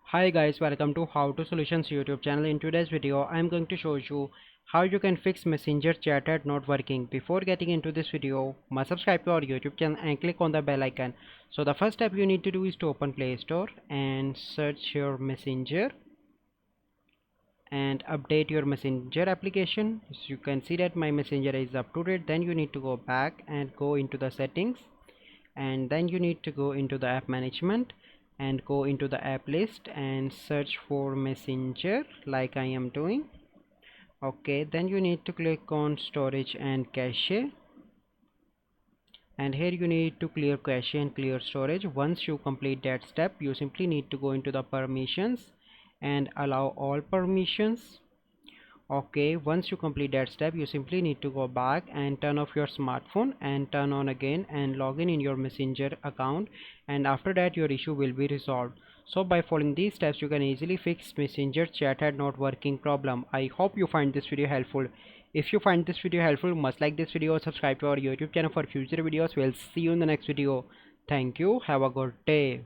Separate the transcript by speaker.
Speaker 1: Hi guys, welcome to How to Solutions YouTube channel. In today's video, I am going to show you how you can fix Messenger chat at not working. Before getting into this video, must subscribe to our YouTube channel and click on the bell icon. So the first step you need to do is to open Play Store and search your Messenger and update your Messenger application. So you can see that my Messenger is up to date. Then you need to go back and go into the settings, and then you need to go into the app management and go into the app list and search for Messenger like I am doing. Okay, then you need to click on storage and cache, and here you need to clear cache and clear storage. Once you complete that step, you simply need to go into the permissions and allow all permissions. Okay, once you complete that step, you simply need to go back and turn off your smartphone and turn on again and log in your Messenger account, and after that your issue will be resolved. So by following these steps, you can easily fix Messenger chat at not working problem. I hope you find this video helpful. If you find this video helpful, must like this video, subscribe to our YouTube channel for future videos. We'll see you in the next video. Thank you, have a good day.